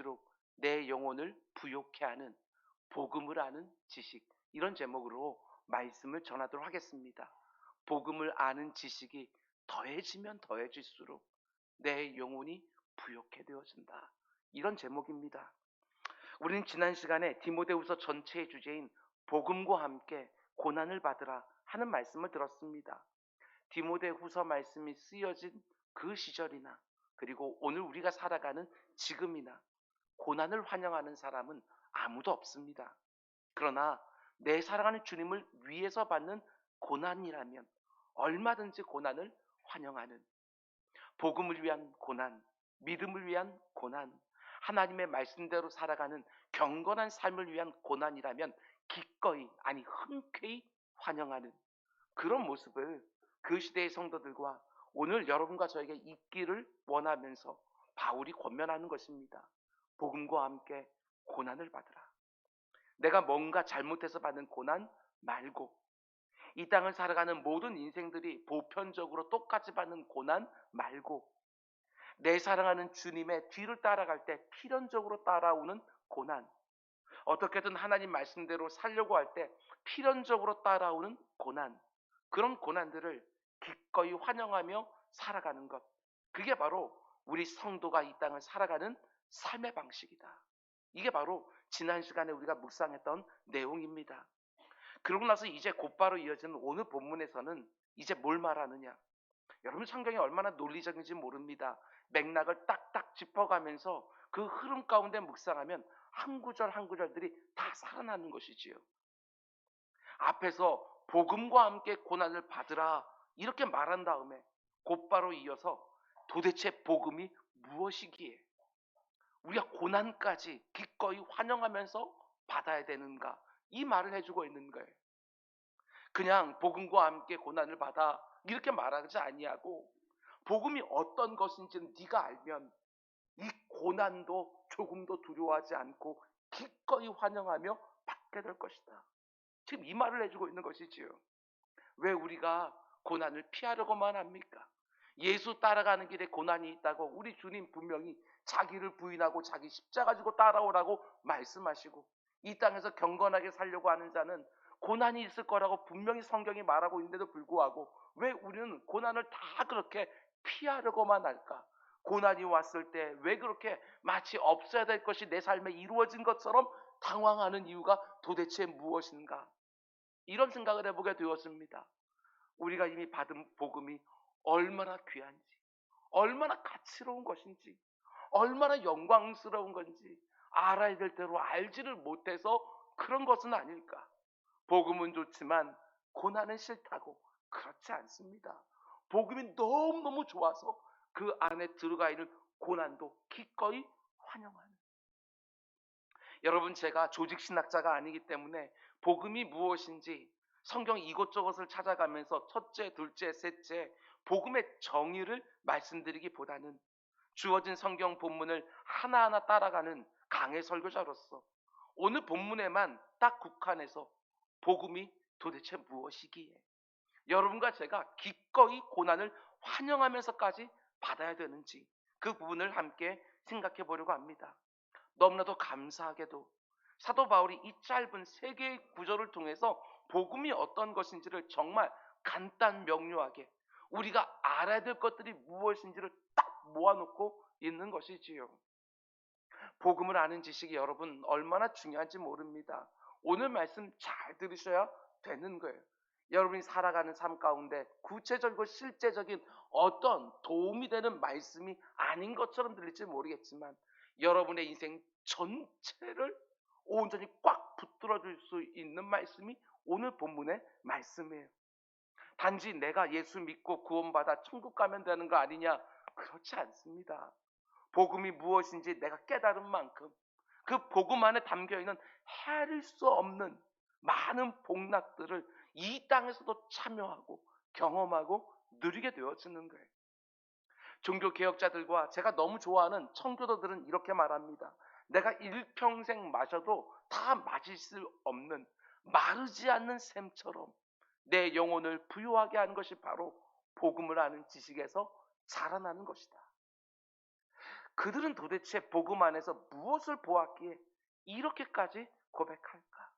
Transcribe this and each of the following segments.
갈수록 내 영혼을 부욕해 하는 복음을 아는 지식, 이런 제목으로 말씀을 전하도록 하겠습니다. 복음을 아는 지식이 더해지면 더해질수록 내 영혼이 부욕해 되어진다, 이런 제목입니다. 우리는 지난 시간에 디모데후서 전체의 주제인 복음과 함께 고난을 받으라 하는 말씀을 들었습니다. 디모데후서 말씀이 쓰여진 그 시절이나 그리고 오늘 우리가 살아가는 지금이나 고난을 환영하는 사람은 아무도 없습니다. 그러나 내 사랑하는 주님을 위해서 받는 고난이라면 얼마든지 고난을 환영하는, 복음을 위한 고난, 믿음을 위한 고난, 하나님의 말씀대로 살아가는 경건한 삶을 위한 고난이라면 기꺼이, 아니 흔쾌히 환영하는 그런 모습을 그 시대의 성도들과 오늘 여러분과 저에게 있기를 원하면서 바울이 권면하는 것입니다. 복음과 함께 고난을 받으라. 내가 뭔가 잘못해서 받는 고난 말고, 이 땅을 살아가는 모든 인생들이 보편적으로 똑같이 받는 고난 말고, 내 사랑하는 주님의 뒤를 따라갈 때 필연적으로 따라오는 고난, 어떻게든 하나님 말씀대로 살려고 할 때 필연적으로 따라오는 고난, 그런 고난들을 기꺼이 환영하며 살아가는 것, 그게 바로 우리 성도가 이 땅을 살아가는 삶의 방식이다. 이게 바로 지난 시간에 우리가 묵상했던 내용입니다. 그러고 나서 이제 곧바로 이어지는 오늘 본문에서는 이제 뭘 말하느냐. 여러분, 성경이 얼마나 논리적인지 모릅니다. 맥락을 딱딱 짚어가면서 그 흐름 가운데 묵상하면 한 구절 한 구절들이 다 살아나는 것이지요. 앞에서 복음과 함께 고난을 받으라 이렇게 말한 다음에 곧바로 이어서 도대체 복음이 무엇이기에 우리가 고난까지 기꺼이 환영하면서 받아야 되는가, 이 말을 해주고 있는 거예요. 그냥 복음과 함께 고난을 받아 이렇게 말하지 아니하고, 복음이 어떤 것인지는 네가 알면 이 고난도 조금도 두려워하지 않고 기꺼이 환영하며 받게 될 것이다. 지금 이 말을 해주고 있는 것이지요. 왜 우리가 고난을 피하려고만 합니까? 예수 따라가는 길에 고난이 있다고 우리 주님 분명히 자기를 부인하고 자기 십자가 지고 따라오라고 말씀하시고, 이 땅에서 경건하게 살려고 하는 자는 고난이 있을 거라고 분명히 성경이 말하고 있는데도 불구하고 왜 우리는 고난을 다 그렇게 피하려고만 할까? 고난이 왔을 때 왜 그렇게 마치 없어야 될 것이 내 삶에 이루어진 것처럼 당황하는 이유가 도대체 무엇인가? 이런 생각을 해보게 되었습니다. 우리가 이미 받은 복음이 얼마나 귀한지, 얼마나 가치로운 것인지, 얼마나 영광스러운 건지 알아야 될 대로 알지를 못해서 그런 것은 아닐까. 복음은 좋지만 고난은 싫다고, 그렇지 않습니다. 복음이 너무너무 좋아서 그 안에 들어가 있는 고난도 기꺼이 환영하는. 여러분, 제가 조직신학자가 아니기 때문에 복음이 무엇인지 성경 이것저것을 찾아가면서 첫째, 둘째, 셋째 복음의 정의를 말씀드리기보다는 주어진 성경 본문을 하나하나 따라가는 강해 설교자로서 오늘 본문에만 딱 국한해서 복음이 도대체 무엇이기에 여러분과 제가 기꺼이 고난을 환영하면서까지 받아야 되는지, 그 부분을 함께 생각해 보려고 합니다. 너무나도 감사하게도 사도 바울이 이 짧은 세 개의 구절을 통해서 복음이 어떤 것인지를 정말 간단 명료하게 우리가 알아야 될 것들이 무엇인지를 딱 모아놓고 있는 것이지요. 복음을 아는 지식이 여러분 얼마나 중요한지 모릅니다. 오늘 말씀 잘 들으셔야 되는 거예요. 여러분이 살아가는 삶 가운데 구체적이고 실제적인 어떤 도움이 되는 말씀이 아닌 것처럼 들릴지 모르겠지만 여러분의 인생 전체를 온전히 꽉 붙들어 줄 수 있는 말씀이 오늘 본문의 말씀이에요. 단지 내가 예수 믿고 구원받아 천국 가면 되는 거 아니냐? 그렇지 않습니다. 복음이 무엇인지 내가 깨달은 만큼 그 복음 안에 담겨있는 헤아릴 수 없는 많은 복락들을 이 땅에서도 참여하고 경험하고 누리게 되어지는 거예요. 종교개혁자들과 제가 너무 좋아하는 청교도들은 이렇게 말합니다. 내가 일평생 마셔도 다 마실 수 없는 마르지 않는 샘처럼 내 영혼을 부유하게 하는 것이 바로 복음을 아는 지식에서 자라나는 것이다. 그들은 도대체 복음 안에서 무엇을 보았기에 이렇게까지 고백할까?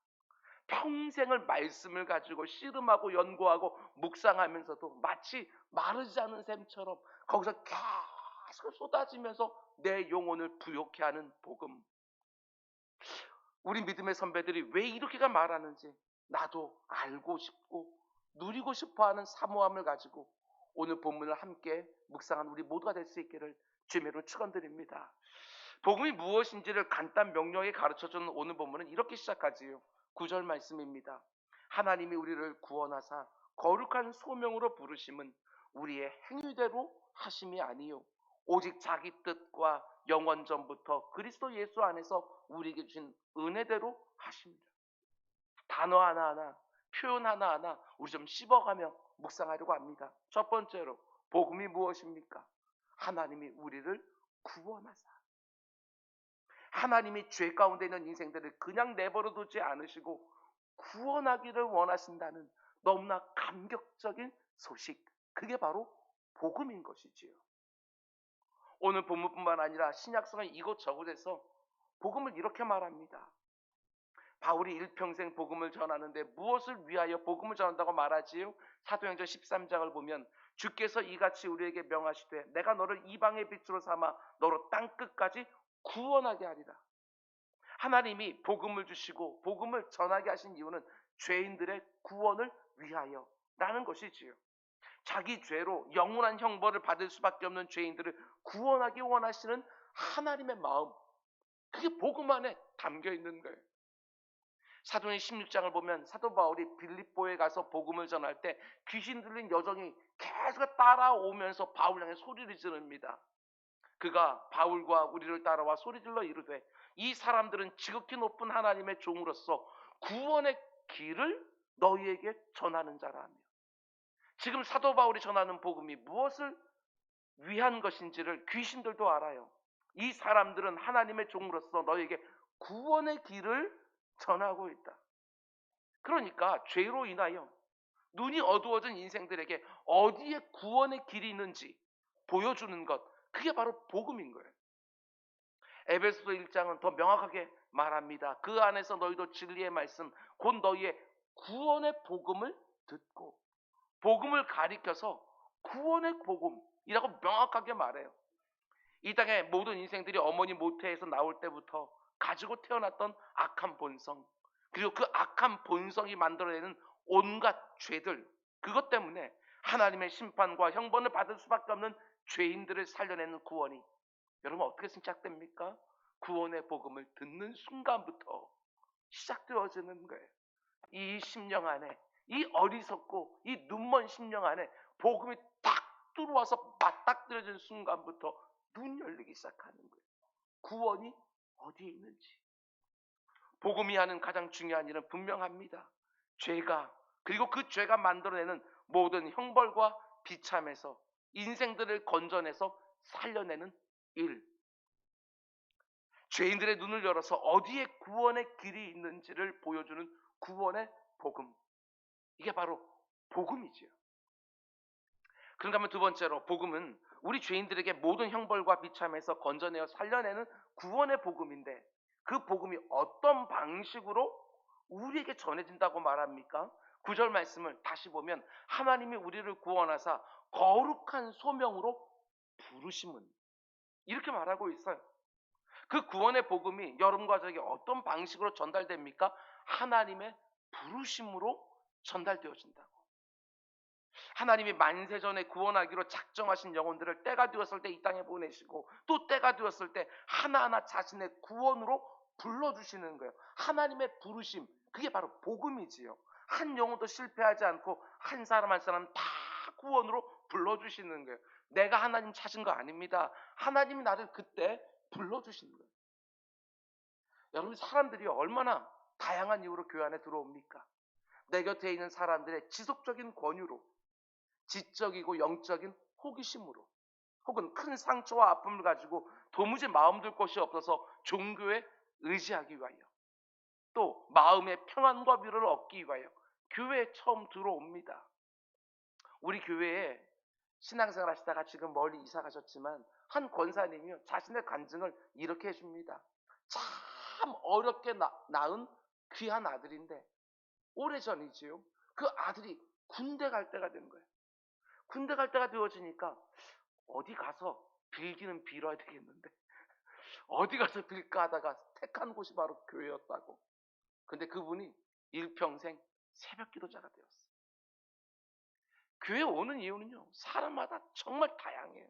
평생을 말씀을 가지고 씨름하고 연구하고 묵상하면서도 마치 마르지 않은 샘처럼 거기서 계속 쏟아지면서 내 영혼을 부욕해 하는 복음. 우리 믿음의 선배들이 왜 이렇게가 말하는지 나도 알고 싶고 누리고 싶어하는 사모함을 가지고 오늘 본문을 함께 묵상한 우리 모두가 될 수 있기를 주님으로 축원드립니다. 복음이 무엇인지를 간단 명료하게 가르쳐주는 오늘 본문은 이렇게 시작하지요. 9절 말씀입니다. 하나님이 우리를 구원하사 거룩한 소명으로 부르심은 우리의 행위대로 하심이 아니요 오직 자기 뜻과 영원 전부터 그리스도 예수 안에서 우리에게 주신 은혜대로 하십니다. 단어 하나하나, 표현 하나하나 우리 좀 씹어가며 묵상하려고 합니다. 첫 번째로 복음이 무엇입니까? 하나님이 우리를 구원하사, 하나님이 죄 가운데 있는 인생들을 그냥 내버려 두지 않으시고 구원하기를 원하신다는 너무나 감격적인 소식, 그게 바로 복음인 것이지요. 오늘 본문뿐만 아니라 신약성에 이곳저곳에서 복음을 이렇게 말합니다. 바울이 일평생 복음을 전하는데 무엇을 위하여 복음을 전한다고 말하지요? 사도행전 13장을 보면 주께서 이같이 우리에게 명하시되 내가 너를 이방의 빛으로 삼아 너로 땅끝까지 구원하게 하리라. 하나님이 복음을 주시고 복음을 전하게 하신 이유는 죄인들의 구원을 위하여 라는 것이지요. 자기 죄로 영원한 형벌을 받을 수밖에 없는 죄인들을 구원하기 원하시는 하나님의 마음, 그게 복음 안에 담겨 있는 거예요. 사도행 16장을 보면 사도 바울이 빌립보에 가서 복음을 전할 때 귀신 들린 여종이 계속 따라오면서 바울 향해 소리를 지릅니다. 그가 바울과 우리를 따라와 소리질러 이르되 이 사람들은 지극히 높은 하나님의 종으로서 구원의 길을 너희에게 전하는 자라며, 지금 사도 바울이 전하는 복음이 무엇을 위한 것인지를 귀신들도 알아요. 이 사람들은 하나님의 종으로서 너희에게 구원의 길을 전하고 있다. 그러니까 죄로 인하여 눈이 어두워진 인생들에게 어디에 구원의 길이 있는지 보여주는 것, 그게 바로 복음인 거예요. 에베소서 1장은 더 명확하게 말합니다. 그 안에서 너희도 진리의 말씀 곧 너희의 구원의 복음을 듣고, 복음을 가리켜서 구원의 복음이라고 명확하게 말해요. 이 땅의 모든 인생들이 어머니 모태에서 나올 때부터 가지고 태어났던 악한 본성, 그리고 그 악한 본성이 만들어내는 온갖 죄들, 그것 때문에 하나님의 심판과 형벌을 받을 수밖에 없는 죄인들을 살려내는 구원이 여러분 어떻게 시작됩니까? 구원의 복음을 듣는 순간부터 시작되어지는 거예요. 이 심령 안에, 이 어리석고 이 눈먼 심령 안에 복음이 딱 들어와서 맞닥뜨려진 순간부터 눈 열리기 시작하는 거예요. 구원이 어디에 있는지. 복음이 하는 가장 중요한 일은 분명합니다. 죄가, 그리고 그 죄가 만들어내는 모든 형벌과 비참에서 인생들을 건져내서 살려내는 일. 죄인들의 눈을 열어서 어디에 구원의 길이 있는지를 보여주는 구원의 복음. 이게 바로 복음이지요. 그런가 하면 두 번째로 복음은 우리 죄인들에게 모든 형벌과 비참에서 건져내어 살려내는 구원의 복음인데, 그 복음이 어떤 방식으로 우리에게 전해진다고 말합니까? 9절 말씀을 다시 보면 하나님이 우리를 구원하사 거룩한 소명으로 부르심은, 이렇게 말하고 있어요. 그 구원의 복음이 여러분과 저에게 어떤 방식으로 전달됩니까? 하나님의 부르심으로 전달되어진다고. 하나님이 만세전에 구원하기로 작정하신 영혼들을 때가 되었을 때 이 땅에 보내시고, 또 때가 되었을 때 하나하나 자신의 구원으로 불러주시는 거예요. 하나님의 부르심, 그게 바로 복음이지요. 한 영혼도 실패하지 않고 한 사람 한 사람 다 구원으로 불러주시는 거예요. 내가 하나님 찾은 거 아닙니다. 하나님이 나를 그때 불러주시는 거예요. 여러분, 사람들이 얼마나 다양한 이유로 교회 안에 들어옵니까? 내 곁에 있는 사람들의 지속적인 권유로, 지적이고 영적인 호기심으로, 혹은 큰 상처와 아픔을 가지고 도무지 마음 둘 곳이 없어서 종교에 의지하기 위하여, 또 마음의 평안과 위로를 얻기 위하여 교회에 처음 들어옵니다. 우리 교회에 신앙생활 하시다가 지금 멀리 이사 가셨지만 한 권사님이요, 자신의 간증을 이렇게 해줍니다. 참 어렵게 낳은 귀한 아들인데 오래전이지요. 그 아들이 군대 갈 때가 된 거예요. 군대 갈 때가 되어지니까 어디 가서 빌기는 빌어야 되겠는데 어디 가서 빌까 하다가 택한 곳이 바로 교회였다고. 근데 그분이 일평생 새벽 기도자가 되었어요. 교회에 오는 이유는요, 사람마다 정말 다양해요.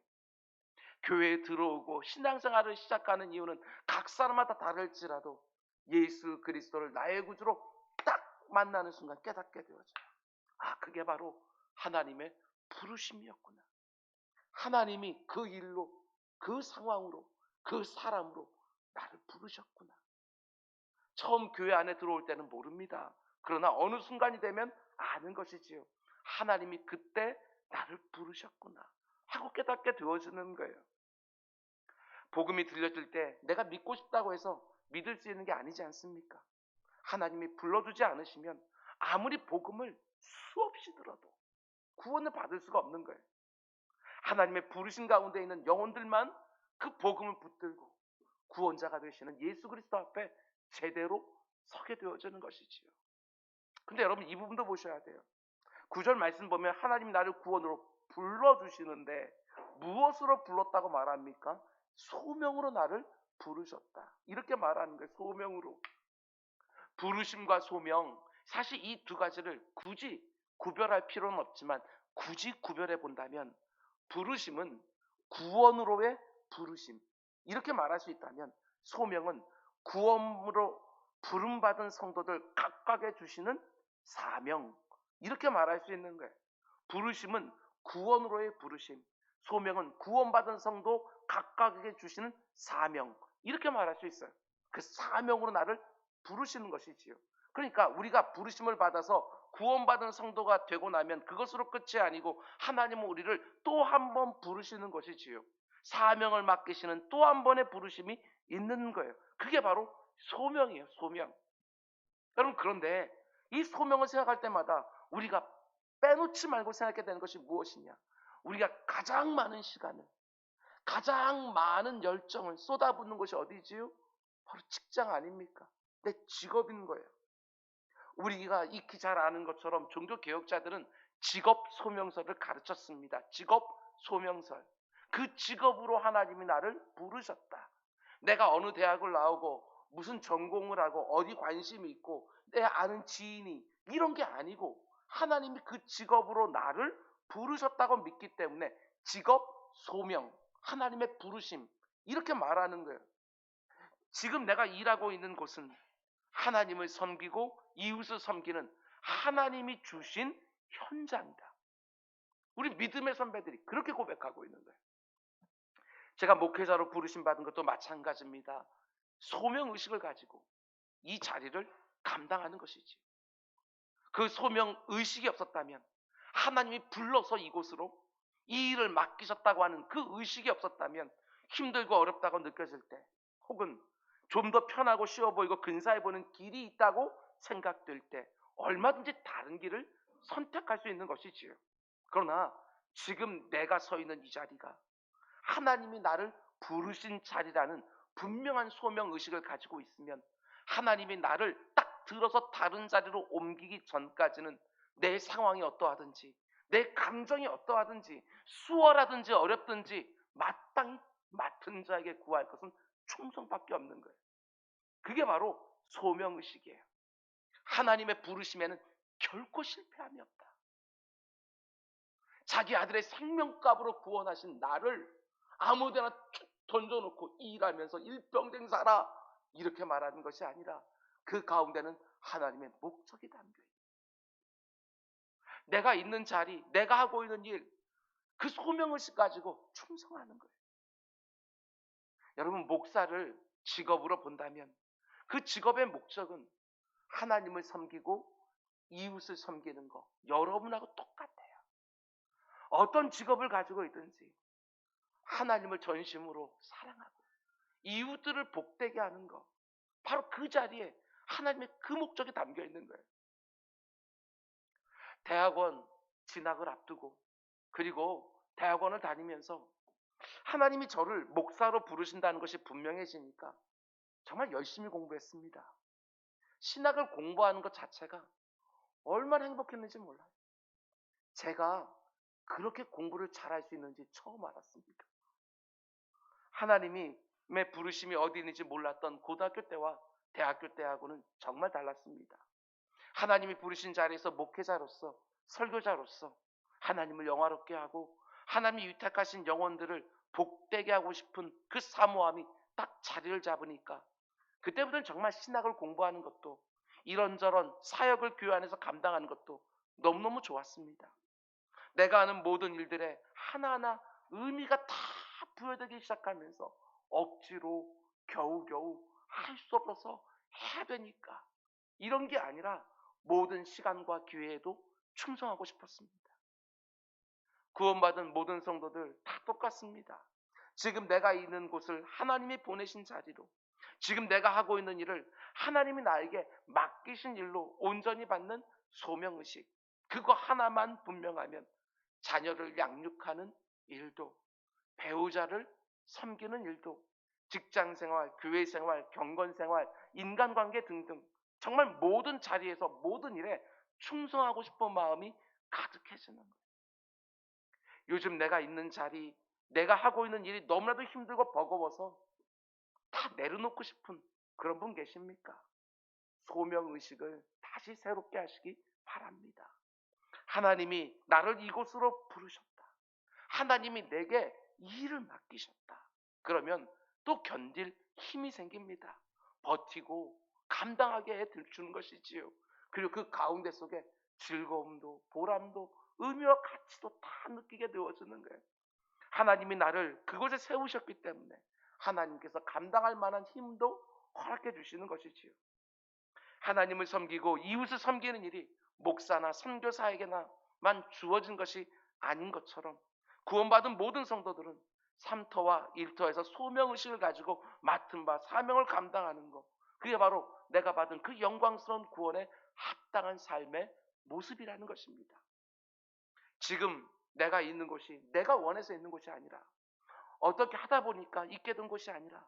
교회에 들어오고 신앙생활을 시작하는 이유는 각 사람마다 다를지라도 예수 그리스도를 나의 구주로 딱 만나는 순간 깨닫게 되어져요. 아, 그게 바로 하나님의 부르심이었구나. 하나님이 그 일로, 그 상황으로, 그 사람으로 나를 부르셨구나. 처음 교회 안에 들어올 때는 모릅니다. 그러나 어느 순간이 되면 아는 것이지요. 하나님이 그때 나를 부르셨구나 하고 깨닫게 되어지는 거예요. 복음이 들려질 때 내가 믿고 싶다고 해서 믿을 수 있는 게 아니지 않습니까? 하나님이 불러주지 않으시면 아무리 복음을 수없이 들어도 구원을 받을 수가 없는 거예요. 하나님의 부르신 가운데 있는 영혼들만 그 복음을 붙들고 구원자가 되시는 예수 그리스도 앞에 제대로 서게 되어지는 것이지요. 근데 여러분, 이 부분도 보셔야 돼요. 9절 말씀 보면 하나님 나를 구원으로 불러주시는데 무엇으로 불렀다고 말합니까? 소명으로 나를 부르셨다, 이렇게 말하는 거예요. 소명으로. 부르심과 소명, 사실 이 두 가지를 굳이 구별할 필요는 없지만 굳이 구별해 본다면 부르심은 구원으로의 부르심, 이렇게 말할 수 있다면 소명은 구원으로 부름받은 성도들 각각에 주시는 사명, 이렇게 말할 수 있는 거예요. 부르심은 구원으로의 부르심, 소명은 구원받은 성도 각각에게 주시는 사명, 이렇게 말할 수 있어요. 그 사명으로 나를 부르시는 것이지요. 그러니까 우리가 부르심을 받아서 구원받은 성도가 되고 나면 그것으로 끝이 아니고 하나님은 우리를 또 한 번 부르시는 것이지요. 사명을 맡기시는 또 한 번의 부르심이 있는 거예요. 그게 바로 소명이에요. 소명. 여러분, 그런데 이 소명을 생각할 때마다 우리가 빼놓지 말고 생각해야 되는 것이 무엇이냐? 우리가 가장 많은 시간을, 가장 많은 열정을 쏟아붓는 곳이 어디지요? 바로 직장 아닙니까? 내 직업인 거예요. 우리가 익히 잘 아는 것처럼 종교개혁자들은 직업 소명서를 가르쳤습니다. 직업 소명서. 그 직업으로 하나님이 나를 부르셨다. 내가 어느 대학을 나오고 무슨 전공을 하고 어디 관심이 있고 내 아는 지인이, 이런 게 아니고 하나님이 그 직업으로 나를 부르셨다고 믿기 때문에 직업 소명, 하나님의 부르심, 이렇게 말하는 거예요. 지금 내가 일하고 있는 곳은 하나님을 섬기고 이웃을 섬기는 하나님이 주신 현장이다. 우리 믿음의 선배들이 그렇게 고백하고 있는 거예요. 제가 목회자로 부르심 받은 것도 마찬가지입니다. 소명의식을 가지고 이 자리를 감당하는 것이지. 그 소명의식이 없었다면, 하나님이 불러서 이곳으로 이 일을 맡기셨다고 하는 그 의식이 없었다면, 힘들고 어렵다고 느껴질 때, 혹은 좀 더 편하고 쉬워 보이고 근사해 보이는 길이 있다고 생각될 때 얼마든지 다른 길을 선택할 수 있는 것이지요. 그러나 지금 내가 서 있는 이 자리가 하나님이 나를 부르신 자리라는 분명한 소명의식을 가지고 있으면, 하나님이 나를 딱 들어서 다른 자리로 옮기기 전까지는 내 상황이 어떠하든지, 내 감정이 어떠하든지, 수월하든지 어렵든지 마땅히 맡은 자에게 구할 것은 충성밖에 없는 거예요. 그게 바로 소명의식이에요. 하나님의 부르심에는 결코 실패함이 없다. 자기 아들의 생명값으로 구원하신 나를 아무데나 툭 던져놓고 일하면서 일평생 살아, 이렇게 말하는 것이 아니라 그 가운데는 하나님의 목적이 담겨있다. 내가 있는 자리, 내가 하고 있는 일, 그 소명의식 가지고 충성하는 거예요. 여러분, 목사를 직업으로 본다면 그 직업의 목적은 하나님을 섬기고 이웃을 섬기는 거, 여러분하고 똑같아요. 어떤 직업을 가지고 있든지 하나님을 전심으로 사랑하고 이웃들을 복되게 하는 거, 바로 그 자리에 하나님의 그 목적이 담겨 있는 거예요. 대학원 진학을 앞두고, 그리고 대학원을 다니면서 하나님이 저를 목사로 부르신다는 것이 분명해지니까 정말 열심히 공부했습니다. 신학을 공부하는 것 자체가 얼마나 행복했는지 몰라요. 제가 그렇게 공부를 잘할 수 있는지 처음 알았습니다. 하나님의 부르심이 어디 있는지 몰랐던 고등학교 때와 대학교 때하고는 정말 달랐습니다. 하나님이 부르신 자리에서 목회자로서, 설교자로서 하나님을 영화롭게 하고 하나님이 위탁하신 영혼들을 복되게 하고 싶은 그 사모함이 딱 자리를 잡으니까 그때부터는 정말 신학을 공부하는 것도 이런저런 사역을 교회 안에서 감당하는 것도 너무너무 좋았습니다. 내가 하는 모든 일들에 하나하나 의미가 다 부여되기 시작하면서 억지로 겨우겨우 할 수 없어서 해야 되니까 이런 게 아니라 모든 시간과 기회에도 충성하고 싶었습니다. 구원받은 모든 성도들 다 똑같습니다. 지금 내가 있는 곳을 하나님이 보내신 자리로, 지금 내가 하고 있는 일을 하나님이 나에게 맡기신 일로 온전히 받는 소명의식, 그거 하나만 분명하면 자녀를 양육하는 일도, 배우자를 섬기는 일도, 직장생활, 교회생활, 경건생활, 인간관계 등등 정말 모든 자리에서 모든 일에 충성하고 싶은 마음이 가득해지는 거예요. 요즘 내가 있는 자리, 내가 하고 있는 일이 너무나도 힘들고 버거워서 다 내려놓고 싶은 그런 분 계십니까? 소명의식을 다시 새롭게 하시기 바랍니다. 하나님이 나를 이곳으로 부르셨다. 하나님이 내게 일을 맡기셨다. 그러면 또 견딜 힘이 생깁니다. 버티고 감당하게 해주는 것이지요. 그리고 그 가운데 속에 즐거움도 보람도 의미와 가치도 다 느끼게 되어지는 거예요. 하나님이 나를 그곳에 세우셨기 때문에 하나님께서 감당할 만한 힘도 허락해 주시는 것이지요. 하나님을 섬기고 이웃을 섬기는 일이 목사나 선교사에게나만 주어진 것이 아닌 것처럼 구원받은 모든 성도들은 3터와 1터에서 소명의식을 가지고 맡은 바 사명을 감당하는 것, 그게 바로 내가 받은 그 영광스러운 구원에 합당한 삶의 모습이라는 것입니다. 지금 내가 있는 곳이 내가 원해서 있는 곳이 아니라 어떻게 하다 보니까 있게 된 곳이 아니라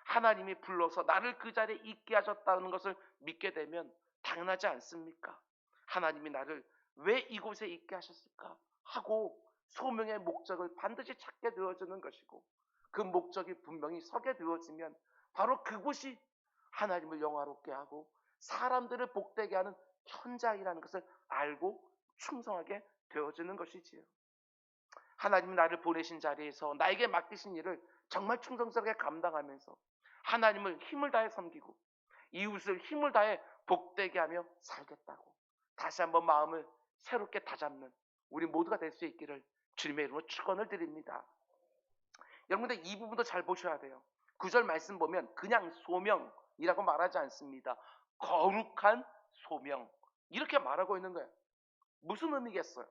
하나님이 불러서 나를 그 자리에 있게 하셨다는 것을 믿게 되면 당연하지 않습니까? 하나님이 나를 왜 이곳에 있게 하셨을까 하고 소명의 목적을 반드시 찾게 되어지는 것이고, 그 목적이 분명히 서게 되어지면 바로 그곳이 하나님을 영화롭게 하고 사람들을 복되게 하는 현장이라는 것을 알고 충성하게 되어지는 것이지요. 하나님이 나를 보내신 자리에서 나에게 맡기신 일을 정말 충성스럽게 감당하면서 하나님을 힘을 다해 섬기고 이웃을 힘을 다해 복되게 하며 살겠다고 다시 한번 마음을 새롭게 다잡는 우리 모두가 될 수 있기를 주님의 이름으로 축원을 드립니다. 여러분들 이 부분도 잘 보셔야 돼요. 9절 말씀 보면 그냥 소명이라고 말하지 않습니다. 거룩한 소명 이렇게 말하고 있는 거예요. 무슨 의미겠어요?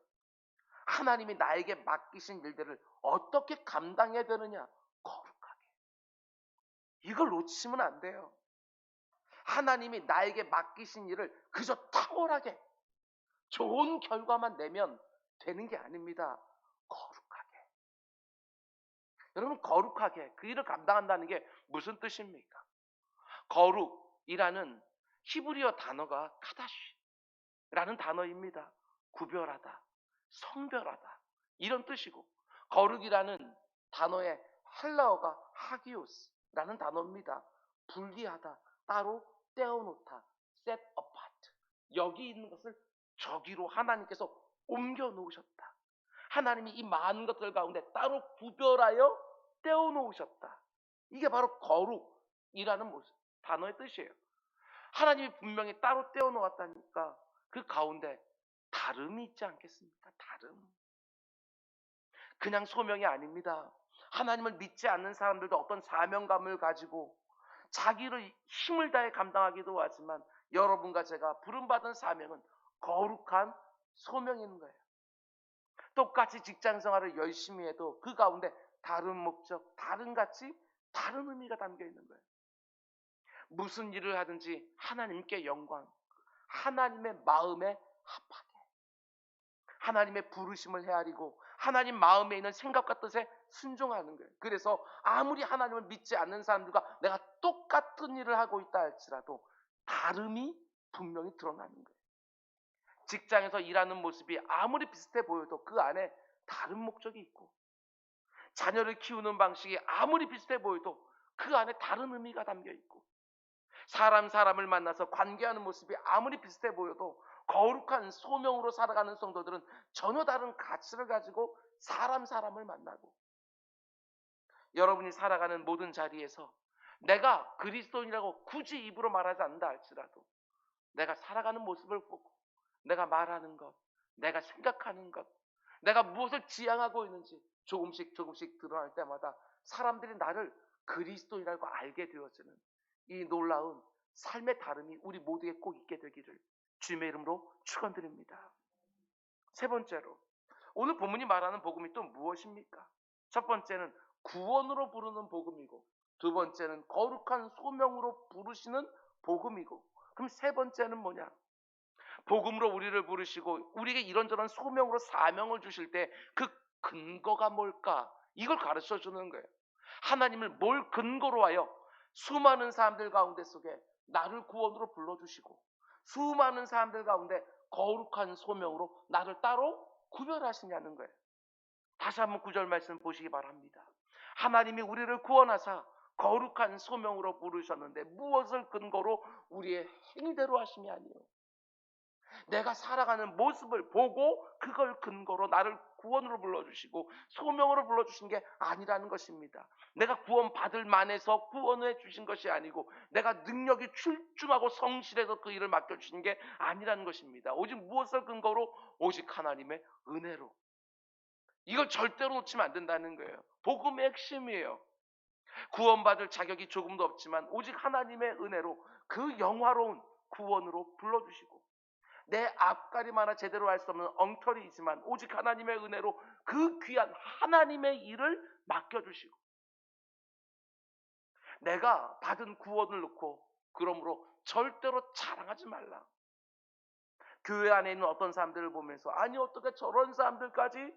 하나님이 나에게 맡기신 일들을 어떻게 감당해야 되느냐? 거룩하게. 이걸 놓치면 안 돼요. 하나님이 나에게 맡기신 일을 그저 탁월하게 좋은 결과만 내면 되는 게 아닙니다. 거룩하게. 여러분, 거룩하게 그 일을 감당한다는 게 무슨 뜻입니까? 거룩이라는 히브리어 단어가 카다시라는 단어입니다. 구별하다, 성별하다 이런 뜻이고, 거룩이라는 단어의 헬라어가 하기오스라는 단어입니다. 분리하다, 따로 떼어놓다, set apart. 여기 있는 것을 저기로 하나님께서 옮겨 놓으셨다. 하나님이 이 많은 것들 가운데 따로 구별하여 떼어 놓으셨다. 이게 바로 거룩이라는 단어의 뜻이에요. 하나님이 분명히 따로 떼어 놓았다니까 그 가운데 다름이 있지 않겠습니까? 다름. 그냥 소명이 아닙니다. 하나님을 믿지 않는 사람들도 어떤 사명감을 가지고 자기를 힘을 다해 감당하기도 하지만 여러분과 제가 부름받은 사명은 거룩한 소명인 거예요. 똑같이 직장 생활을 열심히 해도 그 가운데 다른 목적, 다른 가치, 다른 의미가 담겨 있는 거예요. 무슨 일을 하든지 하나님께 영광, 하나님의 마음에 합하게, 하나님의 부르심을 헤아리고 하나님 마음에 있는 생각과 뜻에 순종하는 거예요. 그래서 아무리 하나님을 믿지 않는 사람들과 내가 똑같은 일을 하고 있다 할지라도 다름이 분명히 드러나는 거예요. 직장에서 일하는 모습이 아무리 비슷해 보여도 그 안에 다른 목적이 있고, 자녀를 키우는 방식이 아무리 비슷해 보여도 그 안에 다른 의미가 담겨 있고, 사람을 만나서 관계하는 모습이 아무리 비슷해 보여도 거룩한 소명으로 살아가는 성도들은 전혀 다른 가치를 가지고 사람을 만나고, 여러분이 살아가는 모든 자리에서 내가 그리스도인이라고 굳이 입으로 말하지 않는다 할지라도 내가 살아가는 모습을 보고 내가 말하는 것, 내가 생각하는 것, 내가 무엇을 지향하고 있는지 조금씩 드러날 때마다 사람들이 나를 그리스도인이라고 알게 되어지는 이 놀라운 삶의 다름이 우리 모두에 꼭 있게 되기를 주님의 이름으로 축원드립니다. 세 번째로, 오늘 본문이 말하는 복음이 또 무엇입니까? 첫 번째는 구원으로 부르는 복음이고, 두 번째는 거룩한 소명으로 부르시는 복음이고, 그럼 세 번째는 뭐냐? 복음으로 우리를 부르시고 우리에게 이런저런 소명으로 사명을 주실 때 그 근거가 뭘까? 이걸 가르쳐 주는 거예요. 하나님을 뭘 근거로 하여 수많은 사람들 가운데 속에 나를 구원으로 불러주시고 수많은 사람들 가운데 거룩한 소명으로 나를 따로 구별하시냐는 거예요. 다시 한번 9절 말씀 보시기 바랍니다. 하나님이 우리를 구원하사 거룩한 소명으로 부르셨는데 무엇을 근거로 우리의 행대로 하심이 아니요, 내가 살아가는 모습을 보고 그걸 근거로 나를 구원으로 불러주시고 소명으로 불러주신 게 아니라는 것입니다. 내가 구원받을 만해서 구원해 주신 것이 아니고 내가 능력이 출중하고 성실해서 그 일을 맡겨주신 게 아니라는 것입니다. 오직 무엇을 근거로? 오직 하나님의 은혜로. 이걸 절대로 놓치면 안 된다는 거예요. 복음의 핵심이에요. 구원받을 자격이 조금도 없지만 오직 하나님의 은혜로 그 영화로운 구원으로 불러주시고, 내 앞가림 하나 제대로 할 수 없는 엉터리이지만 오직 하나님의 은혜로 그 귀한 하나님의 일을 맡겨주시고, 내가 받은 구원을 놓고 그러므로 절대로 자랑하지 말라. 교회 안에 있는 어떤 사람들을 보면서 아니 어떻게 저런 사람들까지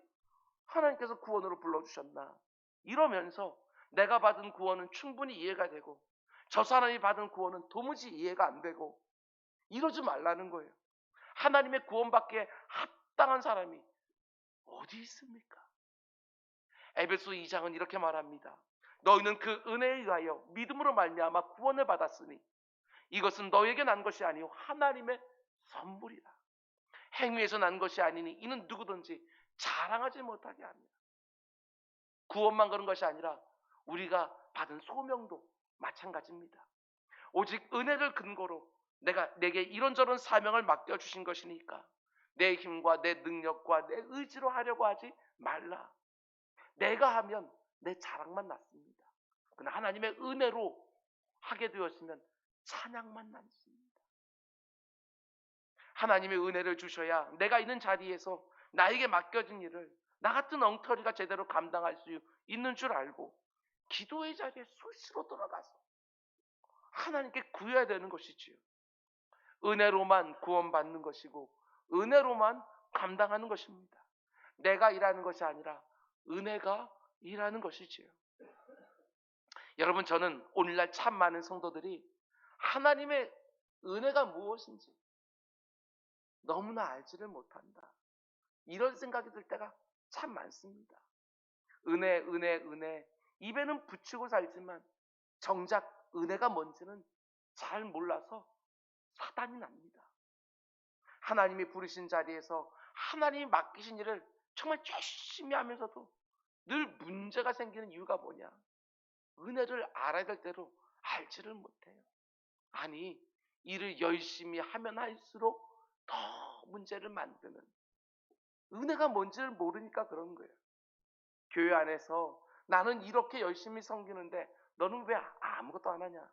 하나님께서 구원으로 불러주셨나 이러면서 내가 받은 구원은 충분히 이해가 되고 저 사람이 받은 구원은 도무지 이해가 안 되고 이러지 말라는 거예요. 하나님의 구원받기에 합당한 사람이 어디 있습니까? 에베소 2장은 이렇게 말합니다. 너희는 그 은혜에 의하여 믿음으로 말미암아 구원을 받았으니 이것은 너에게 난 것이 아니요 하나님의 선물이라. 행위에서 난 것이 아니니 이는 누구든지 자랑하지 못하게 합니다. 구원만 그런 것이 아니라 우리가 받은 소명도 마찬가지입니다. 오직 은혜를 근거로 내게 이런저런 사명을 맡겨주신 것이니까 내 힘과 내 능력과 내 의지로 하려고 하지 말라. 내가 하면 내 자랑만 났습니다. 그러나 하나님의 은혜로 하게 되었으면 찬양만 남습니다. 하나님의 은혜를 주셔야 내가 있는 자리에서 나에게 맡겨진 일을 나 같은 엉터리가 제대로 감당할 수 있는 줄 알고 기도의 자리에 수시로 들어가서 하나님께 구해야 되는 것이지요. 은혜로만 구원받는 것이고 은혜로만 감당하는 것입니다. 내가 일하는 것이 아니라 은혜가 일하는 것이지요. 여러분, 저는 오늘날 참 많은 성도들이 하나님의 은혜가 무엇인지 너무나 알지를 못한다, 이런 생각이 들 때가 참 많습니다. 은혜 입에는 붙이고 살지만 정작 은혜가 뭔지는 잘 몰라서 사단이 납니다. 하나님이 부르신 자리에서 하나님이 맡기신 일을 정말 열심히 하면서도 늘 문제가 생기는 이유가 뭐냐? 은혜를 알아야 될 대로 알지를 못해요. 아니, 일을 열심히 하면 할수록 더 문제를 만드는, 은혜가 뭔지를 모르니까 그런 거예요. 교회 안에서 나는 이렇게 열심히 섬기는데 너는 왜 아무것도 안 하냐?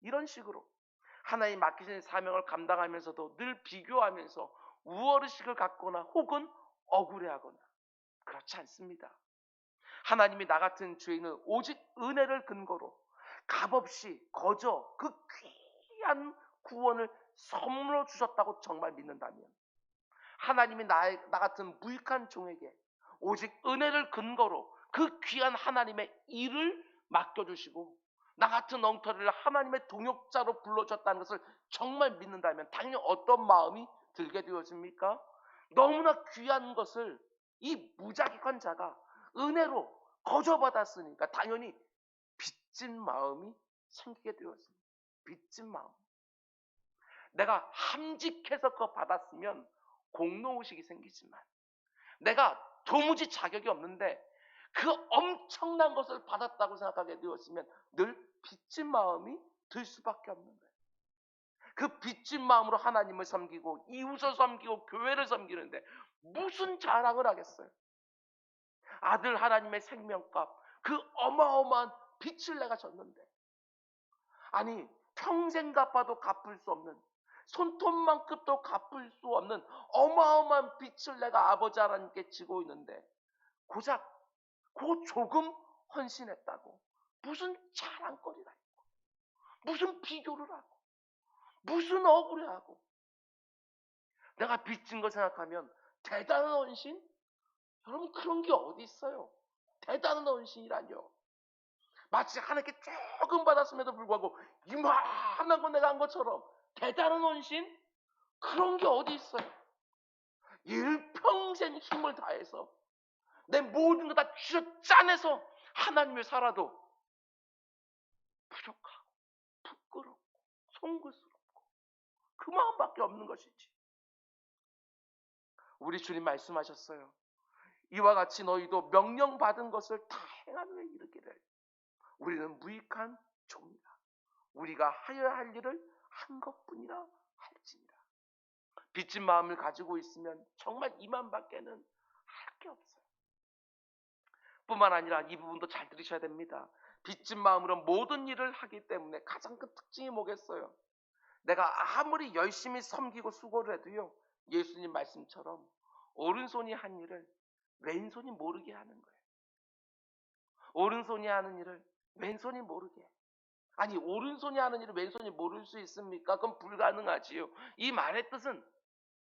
이런 식으로 하나님 맡기신 사명을 감당하면서도 늘 비교하면서 우월의식을 갖거나 혹은 억울해하거나, 그렇지 않습니다. 하나님이 나 같은 죄인을 오직 은혜를 근거로 값없이 거저 그 귀한 구원을 선물로 주셨다고 정말 믿는다면, 하나님이 나 같은 무익한 종에게 오직 은혜를 근거로 그 귀한 하나님의 일을 맡겨주시고 나 같은 엉터리를 하나님의 동역자로 불러줬다는 것을 정말 믿는다면 당연히 어떤 마음이 들게 되어집니까? 너무나 귀한 것을 이 무자격한 자가 은혜로 거저받았으니까 당연히 빚진 마음이 생기게 되었습니다. 빚진 마음. 내가 함직해서 그거 받았으면 공로의식이 생기지만 내가 도무지 자격이 없는데 그 엄청난 것을 받았다고 생각하게 되었으면 늘 빚진 마음이 들 수밖에 없는 거예요. 그 빚진 마음으로 하나님을 섬기고 이웃을 섬기고 교회를 섬기는데 무슨 자랑을 하겠어요? 아들 하나님의 생명값 그 어마어마한 빚을 내가 졌는데 아니 평생 갚아도 갚을 수 없는 손톱만큼도 갚을 수 없는 어마어마한 빚을 내가 아버지 하나님께 지고 있는데 고작 그 조금 헌신했다고 무슨 자랑거리가 있고 무슨 비교를 하고 무슨 억울해하고 내가 빚진 거 생각하면 대단한 헌신? 여러분 그런 게 어디 있어요? 대단한 헌신이라뇨. 마치 하나님께 조금 받았음에도 불구하고 이만한 거 내가 한 것처럼 대단한 헌신? 그런 게 어디 있어요? 일평생 힘을 다해서 내 모든 거 다 쥐어 짜내서 하나님을 살아도 부족하고 부끄럽고 송구스럽고 그 마음밖에 없는 것이지. 우리 주님 말씀하셨어요. 이와 같이 너희도 명령받은 것을 다 행하느라 이르기를 우리는 무익한 종이라 우리가 하여야 할 일을 한 것뿐이라 할지니라. 빚진 마음을 가지고 있으면 정말 이만밖에는 할 게 없어요. 뿐만 아니라 이 부분도 잘 들으셔야 됩니다. 빚진 마음으로 모든 일을 하기 때문에 가장 큰 특징이 뭐겠어요? 내가 아무리 열심히 섬기고 수고를 해도요 예수님 말씀처럼 오른손이 한 일을 왼손이 모르게 하는 거예요. 오른손이 하는 일을 왼손이 모르게. 아니 오른손이 하는 일을 왼손이 모를 수 있습니까? 그건 불가능하지요. 이 말의 뜻은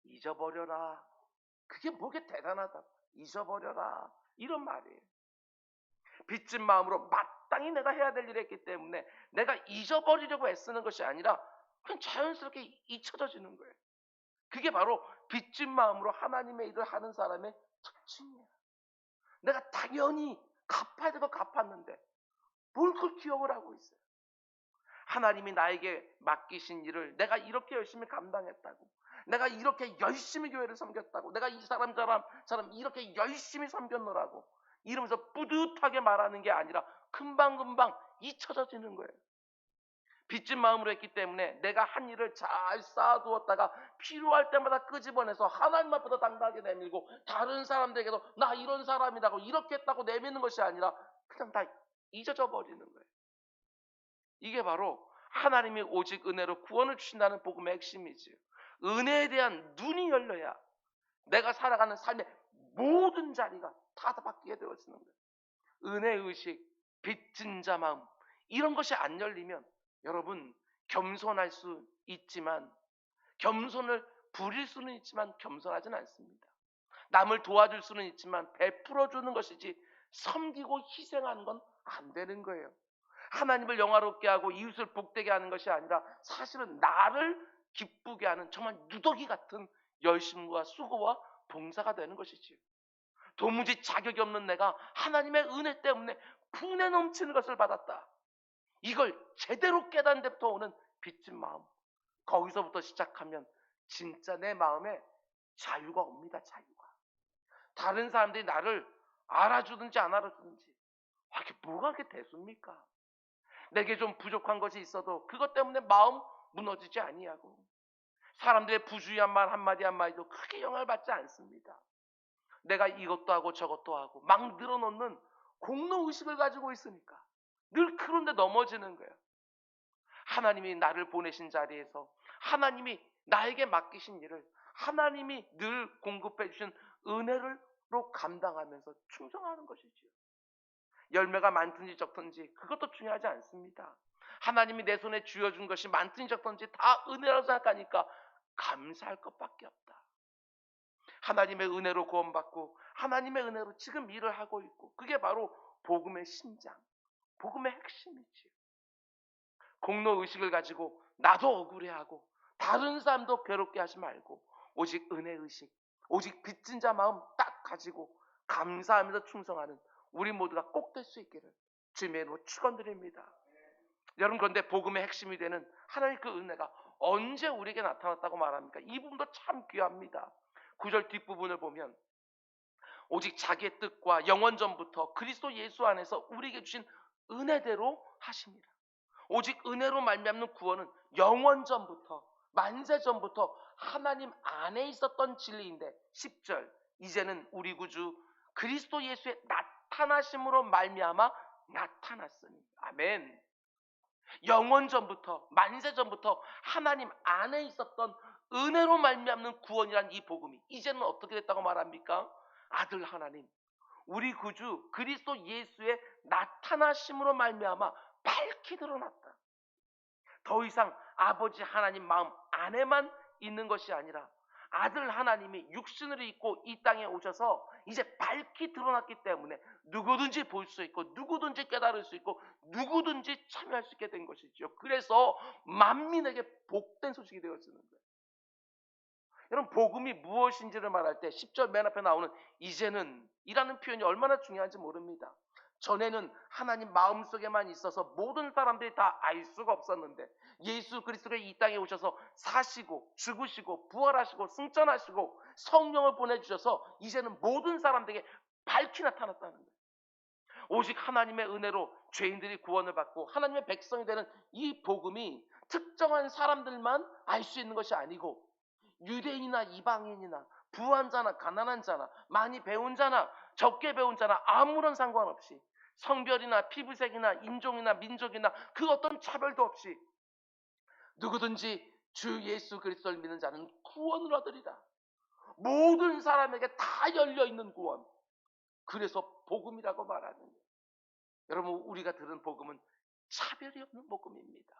잊어버려라. 그게 뭐게 대단하다. 잊어버려라. 이런 말이에요. 빚진 마음으로 마땅히 내가 해야 될 일을 했기 때문에 내가 잊어버리려고 애쓰는 것이 아니라 그냥 자연스럽게 잊혀져지는 거예요. 그게 바로 빚진 마음으로 하나님의 일을 하는 사람의 특징이에요. 내가 당연히 갚아야 되고 갚았는데 뭘 그걸 기억을 하고 있어요. 하나님이 나에게 맡기신 일을 내가 이렇게 열심히 감당했다고 내가 이렇게 열심히 교회를 섬겼다고 내가 이 사람 이렇게 열심히 섬겼노라고 이러면서 뿌듯하게 말하는 게 아니라 금방금방 잊혀져지는 거예요. 빚진 마음으로 했기 때문에 내가 한 일을 잘 쌓아두었다가 필요할 때마다 끄집어내서 하나님 앞에서 당당하게 내밀고 다른 사람들에게도 나 이런 사람이라고 이렇게 했다고 내미는 것이 아니라 그냥 다 잊어져 버리는 거예요. 이게 바로 하나님이 오직 은혜로 구원을 주신다는 복음의 핵심이지요. 은혜에 대한 눈이 열려야 내가 살아가는 삶의 모든 자리가 다 바뀌게 되어지는 거예요. 은혜의식, 빚진 자 마음 이런 것이 안 열리면 여러분 겸손할 수 있지만 겸손을 부릴 수는 있지만 겸손하지는 않습니다. 남을 도와줄 수는 있지만 베풀어주는 것이지 섬기고 희생하는 건 안 되는 거예요. 하나님을 영화롭게 하고 이웃을 복되게 하는 것이 아니라 사실은 나를 기쁘게 하는 정말 누더기 같은 열심과 수고와 봉사가 되는 것이지요. 도무지 자격이 없는 내가 하나님의 은혜 때문에 분에 넘치는 것을 받았다. 이걸 제대로 깨닫는 데부터 오는 빚진 마음. 거기서부터 시작하면 진짜 내 마음에 자유가 옵니다. 자유가. 다른 사람들이 나를 알아주든지 안 알아주든지 이게 뭐가 그렇게 대수입니까? 내게 좀 부족한 것이 있어도 그것 때문에 마음 무너지지 아니하고 사람들의 부주의한 말 한마디도 크게 영향을 받지 않습니다. 내가 이것도 하고 저것도 하고 막 늘어놓는 공로의식을 가지고 있으니까 늘 그런데 넘어지는 거예요. 하나님이 나를 보내신 자리에서 하나님이 나에게 맡기신 일을 하나님이 늘 공급해 주신 은혜로 감당하면서 충성하는 것이지요. 열매가 많든지 적든지 그것도 중요하지 않습니다. 하나님이 내 손에 쥐어준 것이 많든지 적든지 다 은혜라고 생각하니까 감사할 것밖에 없다. 하나님의 은혜로 구원받고 하나님의 은혜로 지금 일을 하고 있고, 그게 바로 복음의 심장, 복음의 핵심이지요. 공로의식을 가지고 나도 억울해하고 다른 사람도 괴롭게 하지 말고 오직 은혜의식, 오직 빚진 자 마음 딱 가지고 감사하면서 충성하는 우리 모두가 꼭 될 수 있기를 주님의 이름으로 축원드립니다. 여러분, 그런데 복음의 핵심이 되는 하나님의 그 은혜가 언제 우리에게 나타났다고 말합니까? 이 부분도 참 귀합니다. 9절 뒷부분을 보면 오직 자기의 뜻과 영원 전부터 그리스도 예수 안에서 우리에게 주신 은혜대로 하십니다. 오직 은혜로 말미암는 구원은 영원 전부터, 만세 전부터 하나님 안에 있었던 진리인데, 10절 이제는 우리 구주 그리스도 예수의 나타나심으로 말미암아 나타났으니. 아멘. 영원 전부터, 만세 전부터 하나님 안에 있었던 은혜로 말미암는 구원이란 이 복음이 이제는 어떻게 됐다고 말합니까? 아들 하나님, 우리 구주 그리스도 예수의 나타나심으로 말미암아 밝히 드러났다. 더 이상 아버지 하나님 마음 안에만 있는 것이 아니라 아들 하나님이 육신을 입고 이 땅에 오셔서 이제 밝히 드러났기 때문에 누구든지 볼 수 있고 누구든지 깨달을 수 있고 누구든지 참여할 수 있게 된 것이죠. 그래서 만민에게 복된 소식이 되어지는 거예요. 여러분, 복음이 무엇인지를 말할 때 10절 맨 앞에 나오는 이제는 이라는 표현이 얼마나 중요한지 모릅니다. 전에는 하나님 마음속에만 있어서 모든 사람들이 다 알 수가 없었는데 예수 그리스도가 이 땅에 오셔서 사시고 죽으시고 부활하시고 승천하시고 성령을 보내주셔서 이제는 모든 사람들에게 밝히 나타났다는 거예요. 오직 하나님의 은혜로 죄인들이 구원을 받고 하나님의 백성이 되는 이 복음이 특정한 사람들만 알 수 있는 것이 아니고 유대인이나 이방인이나 부한 자나 가난한 자나 많이 배운 자나 적게 배운 자나 아무런 상관없이 성별이나 피부색이나 인종이나 민족이나 그 어떤 차별도 없이 누구든지 주 예수 그리스도를 믿는 자는 구원을 얻으리라. 모든 사람에게 다 열려있는 구원, 그래서 복음이라고 말하는 거예요. 여러분, 우리가 들은 복음은 차별이 없는 복음입니다.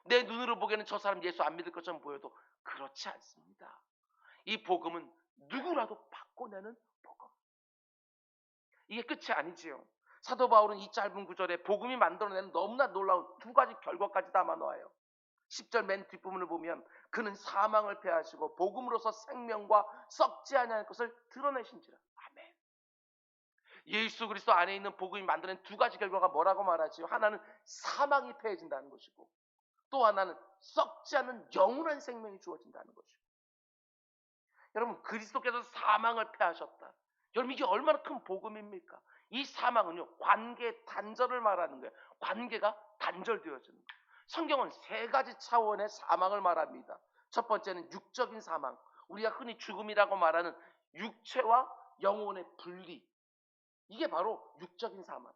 내 눈으로 보기에는 저 사람 예수 안 믿을 것처럼 보여도 그렇지 않습니다. 이 복음은 누구라도 바꿔내는 복음. 이게 끝이 아니지요. 사도 바울은 이 짧은 구절에 복음이 만들어내는 너무나 놀라운 두 가지 결과까지 담아 놓아요. 10절 맨 뒷부분을 보면 그는 사망을 패하시고 복음으로서 생명과 썩지 아니할 것을 드러내신지라. 아멘. 예수 그리스도 안에 있는 복음이 만드는 두 가지 결과가 뭐라고 말하지요? 하나는 사망이 패해진다는 것이고 또 하나는 썩지 않는 영원한 생명이 주어진다는 것이고. 여러분, 그리스도께서 사망을 패하셨다. 여러분, 이게 얼마나 큰 복음입니까? 이 사망은요, 관계 단절을 말하는 거예요. 관계가 단절되어지는 거예요. 성경은 세 가지 차원의 사망을 말합니다. 첫 번째는 육적인 사망, 우리가 흔히 죽음이라고 말하는 육체와 영혼의 분리, 이게 바로 육적인 사망.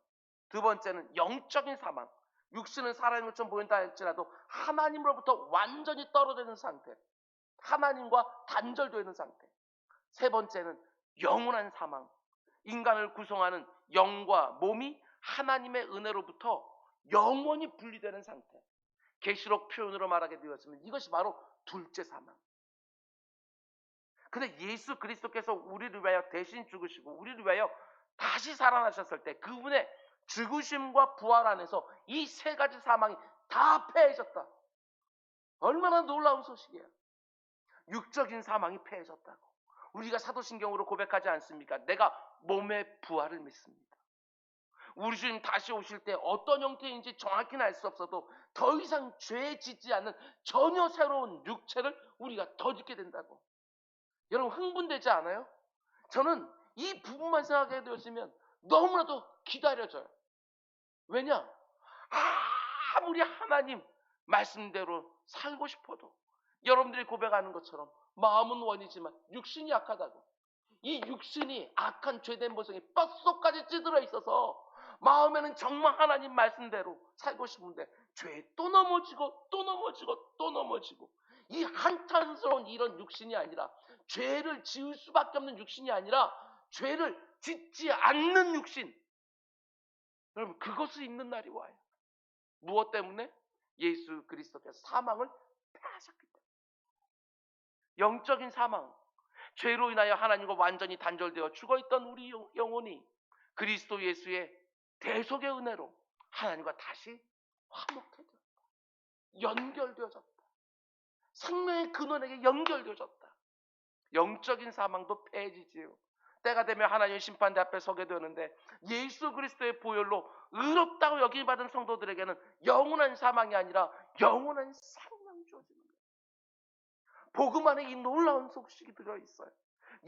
두 번째는 영적인 사망, 육신은 살아있는 것처럼 보인다 할지라도 하나님으로부터 완전히 떨어지는 상태, 하나님과 단절되는 상태. 세 번째는 영원한 사망, 인간을 구성하는 영과 몸이 하나님의 은혜로부터 영원히 분리되는 상태. 계시록 표현으로 말하게 되었으면 이것이 바로 둘째 사망. 근데 예수 그리스도께서 우리를 위하여 대신 죽으시고 우리를 위하여 다시 살아나셨을 때 그분의 죽으심과 부활 안에서 이 세 가지 사망이 다 패해졌다. 얼마나 놀라운 소식이에요. 육적인 사망이 패해졌다고. 우리가 사도신경으로 고백하지 않습니까? 내가 몸의 부활을 믿습니다. 우리 주님 다시 오실 때 어떤 형태인지 정확히는 알 수 없어도 더 이상 죄에 짓지 않는 전혀 새로운 육체를 우리가 더 짓게 된다고. 여러분, 흥분되지 않아요? 저는 이 부분만 생각하게 되었으면 너무나도 기다려져요. 왜냐? 아무리 하나님 말씀대로 살고 싶어도 여러분들이 고백하는 것처럼 마음은 원이지만 육신이 약하다고. 이 육신이 악한 죄된 모성이 뼛속까지 찌들어 있어서 마음에는 정말 하나님 말씀대로 살고 싶은데 죄에 또 넘어지고 또 넘어지고 또 넘어지고, 이 한탄스러운 이런 육신이 아니라, 죄를 지을 수밖에 없는 육신이 아니라 죄를 짓지 않는 육신, 여러분, 그것을 입는 날이 와요. 무엇 때문에? 예수 그리스도께서 사망을 패하셨기 때문에. 영적인 사망, 죄로 인하여 하나님과 완전히 단절되어 죽어있던 우리 영혼이 그리스도 예수의 대속의 은혜로 하나님과 다시 화목해졌다. 연결되어졌다. 생명의 근원에게 연결되어졌다. 영적인 사망도 패해지지요. 때가 되면 하나님의 심판대 앞에 서게 되는데 예수 그리스도의 보혈로 의롭다고 여김받은 성도들에게는 영원한 사망이 아니라 영원한 생명이 주어지는 거예요. 복음 안에 이 놀라운 소식이 들어있어요.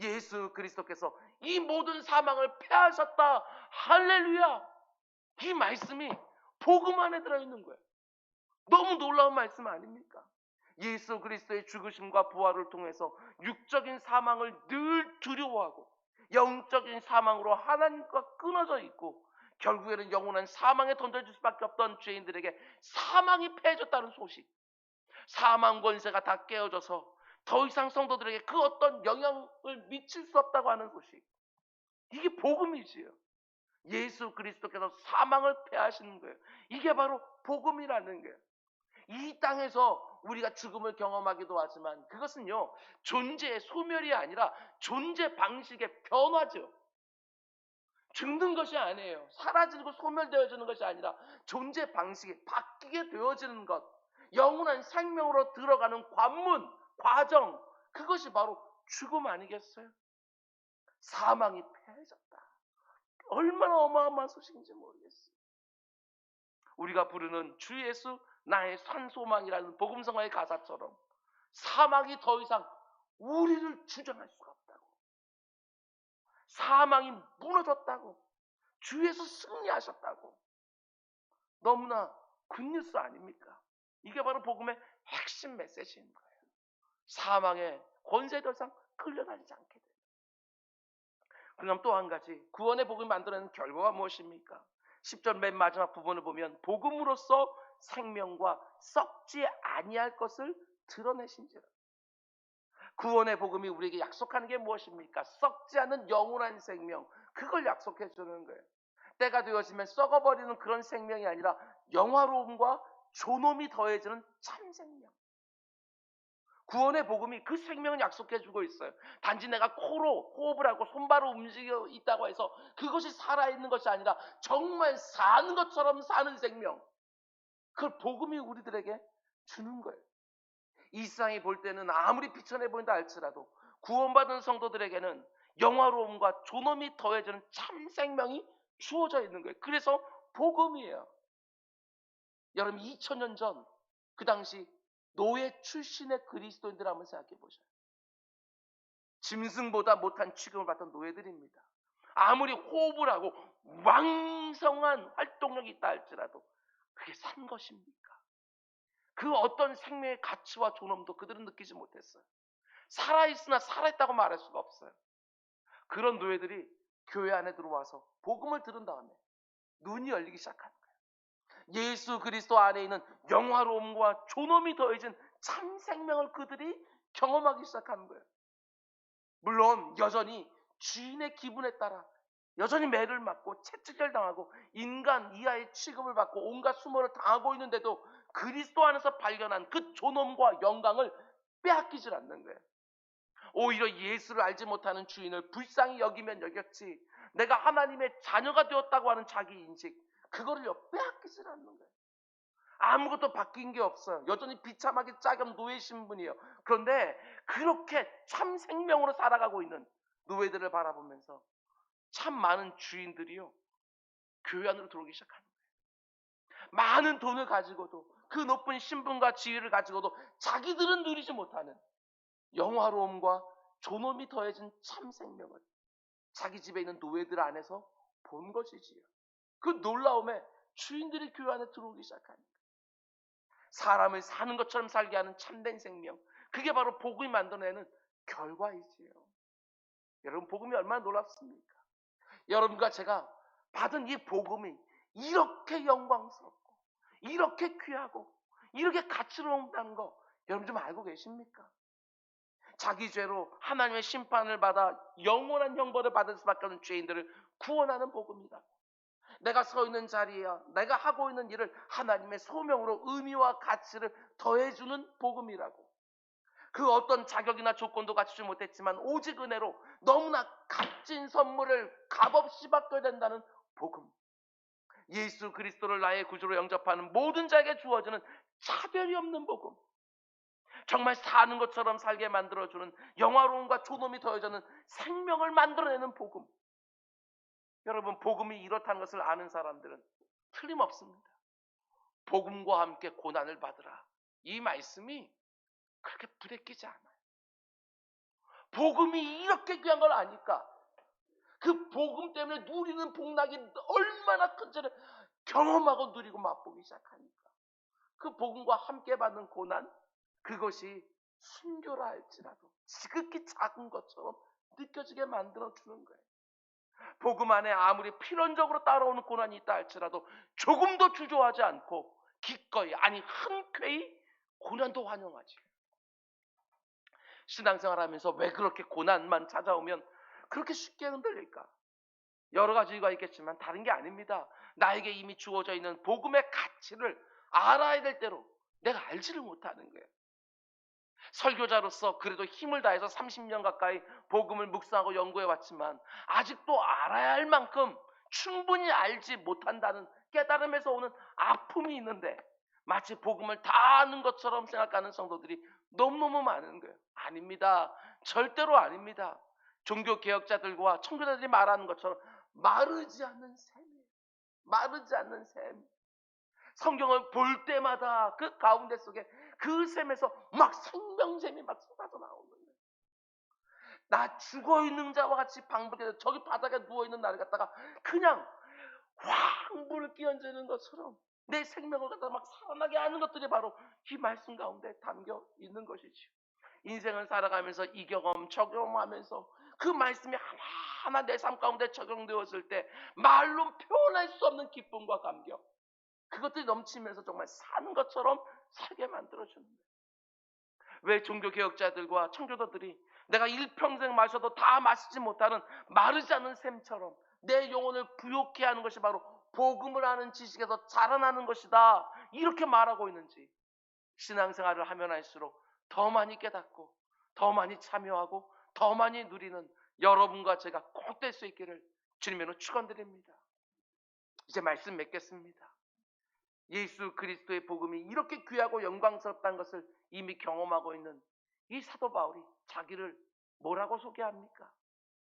예수 그리스도께서 이 모든 사망을 패하셨다. 할렐루야. 이 말씀이 복음 안에 들어있는 거예요. 너무 놀라운 말씀 아닙니까? 예수 그리스도의 죽으심과 부활을 통해서 육적인 사망을 늘 두려워하고 영적인 사망으로 하나님과 끊어져 있고 결국에는 영원한 사망에 던져질 수밖에 없던 죄인들에게 사망이 패해졌다는 소식, 사망 권세가 다 깨어져서 더 이상 성도들에게 그 어떤 영향을 미칠 수 없다고 하는 소식, 이게 복음이지요. 예수 그리스도께서 사망을 패하시는 거예요. 이게 바로 복음이라는 거예요. 이 땅에서 우리가 죽음을 경험하기도 하지만 그것은요, 존재의 소멸이 아니라 존재 방식의 변화죠. 죽는 것이 아니에요. 사라지고 소멸되어지는 것이 아니라 존재 방식이 바뀌게 되어지는 것, 영원한 생명으로 들어가는 관문, 과정, 그것이 바로 죽음 아니겠어요? 사망이 패해졌다. 얼마나 어마어마한 소식인지 모르겠어요. 우리가 부르는 주 예수 나의 산 소망이라는 복음성화의 가사처럼 사망이 더 이상 우리를 주장할 수가 없다고, 사망이 무너졌다고, 주 예수 승리하셨다고, 너무나 굿뉴스 아닙니까? 이게 바로 복음의 핵심 메시지인 거예요. 사망의 권세 더 이상 끌려다니지 않게 돼요. 그럼 또 한 가지, 구원의 복음이 만들어내는 결과가 무엇입니까? 10절 맨 마지막 부분을 보면 복음으로써 생명과 썩지 아니할 것을 드러내신지라. 구원의 복음이 우리에게 약속하는 게 무엇입니까? 썩지 않은 영원한 생명, 그걸 약속해 주는 거예요. 때가 되어지면 썩어버리는 그런 생명이 아니라 영화로움과 존엄이 더해지는 참 생명. 구원의 복음이 그 생명을 약속해 주고 있어요. 단지 내가 코로 호흡을 하고 손발로 움직여 있다고 해서 그것이 살아있는 것이 아니라 정말 사는 것처럼 사는 생명, 그걸 복음이 우리들에게 주는 거예요. 이 세상이 볼 때는 아무리 비천해 보인다 할지라도 구원받은 성도들에게는 영화로움과 존엄이 더해지는 참 생명이 주어져 있는 거예요. 그래서 복음이에요. 여러분, 2000년 전 그 당시 노예 출신의 그리스도인들 한번 생각해 보셔요. 짐승보다 못한 취급을 받던 노예들입니다. 아무리 호흡을 하고 왕성한 활동력이 있다 할지라도 그게 산 것입니까? 그 어떤 생명의 가치와 존엄도 그들은 느끼지 못했어요. 살아있으나 살아있다고 말할 수가 없어요. 그런 노예들이 교회 안에 들어와서 복음을 들은 다음에 눈이 열리기 시작하는 거예요. 예수 그리스도 안에 있는 영화로움과 존엄이 더해진 참 생명을 그들이 경험하기 시작하는 거예요. 물론 여전히 주인의 기분에 따라 여전히 매를 맞고 채찍질 당하고 인간 이하의 취급을 받고 온갖 수모를 당하고 있는데도 그리스도 안에서 발견한 그 존엄과 영광을 빼앗기질 않는 거예요. 오히려 예수를 알지 못하는 주인을 불쌍히 여기면 여겼지, 내가 하나님의 자녀가 되었다고 하는 자기 인식, 그거를요 빼앗기질 않는 거예요. 아무것도 바뀐 게 없어요. 여전히 비참하게 짜금 노예 신분이에요. 그런데 그렇게 참 생명으로 살아가고 있는 노예들을 바라보면서 참 많은 주인들이요 교회 안으로 들어오기 시작하는 거예요. 많은 돈을 가지고도, 그 높은 신분과 지위를 가지고도 자기들은 누리지 못하는 영화로움과 존엄이 더해진 참 생명을 자기 집에 있는 노예들 안에서 본 것이지요. 그 놀라움에 주인들이 교회 안에 들어오기 시작하는 거예요. 사람을 사는 것처럼 살게 하는 참된 생명, 그게 바로 복음이 만들어내는 결과이지요. 여러분, 복음이 얼마나 놀랍습니까? 여러분과 제가 받은 이 복음이 이렇게 영광스럽고 이렇게 귀하고 이렇게 가치로운다는 거 여러분 좀 알고 계십니까? 자기 죄로 하나님의 심판을 받아 영원한 형벌을 받을 수밖에 없는 죄인들을 구원하는 복음이다. 내가 서 있는 자리야, 내가 하고 있는 일을 하나님의 소명으로 의미와 가치를 더해주는 복음이라고. 그 어떤 자격이나 조건도 갖추지 못했지만 오직 은혜로 너무나 값진 선물을 값없이 받게 된다는 복음. 예수 그리스도를 나의 구주로 영접하는 모든 자에게 주어지는 차별이 없는 복음. 정말 사는 것처럼 살게 만들어주는 영화로움과 존엄이 더해져는 생명을 만들어내는 복음. 여러분, 복음이 이렇다는 것을 아는 사람들은 틀림없습니다. 복음과 함께 고난을 받으라. 이 말씀이 그렇게 부대끼지 않아요. 복음이 이렇게 귀한 걸 아니까 그 복음 때문에 누리는 복락이 얼마나 큰지를 경험하고 누리고 맛보기 시작하니까 그 복음과 함께 받는 고난, 그것이 순교라 할지라도 지극히 작은 것처럼 느껴지게 만들어주는 거예요. 복음 안에 아무리 필연적으로 따라오는 고난이 있다 할지라도 조금도 주저하지 않고 기꺼이, 아니 흔쾌히 고난도 환영하지. 신앙생활하면서 왜 그렇게 고난만 찾아오면 그렇게 쉽게 흔들릴까? 여러 가지 이유가 있겠지만 다른 게 아닙니다. 나에게 이미 주어져 있는 복음의 가치를 알아야 될 대로 내가 알지를 못하는 거예요. 설교자로서 그래도 힘을 다해서 30년 가까이 복음을 묵상하고 연구해 왔지만 아직도 알아야 할 만큼 충분히 알지 못한다는 깨달음에서 오는 아픔이 있는데 마치 복음을 다 아는 것처럼 생각하는 성도들이 너무너무 많은 거예요. 아닙니다. 절대로 아닙니다. 종교개혁자들과 청교자들이 말하는 것처럼 마르지 않는 샘이에요. 마르지 않는 샘. 성경을 볼 때마다 그 가운데 속에 그 샘에서 막 생명샘이 막 쏟아져 나오는 거예요. 나 죽어있는 자와 같이 방불케 저기 바닥에 누워있는 나를 갖다가 그냥 확 물을 끼얹는 것처럼 내 생명을 갖다가 막 살아나게 하는 것들이 바로 이 말씀 가운데 담겨 있는 것이죠. 인생을 살아가면서 이 경험 적용하면서 그 말씀이 하나하나 내 삶 가운데 적용되었을 때 말로 표현할 수 없는 기쁨과 감격, 그것들이 넘치면서 정말 사는 것처럼 살게 만들어주는 거예요. 왜 종교개혁자들과 청교도들이 내가 일평생 마셔도 다 마시지 못하는 마르지 않는 샘처럼 내 영혼을 부욕해 하는 것이 바로 복음을 아는 지식에서 자라나는 것이다, 이렇게 말하고 있는지, 신앙생활을 하면 할수록 더 많이 깨닫고 더 많이 참여하고 더 많이 누리는 여러분과 제가 꼭 될 수 있기를 주님으로 축원드립니다. 이제 말씀 맺겠습니다. 예수 그리스도의 복음이 이렇게 귀하고 영광스럽다는 것을 이미 경험하고 있는 이 사도 바울이 자기를 뭐라고 소개합니까?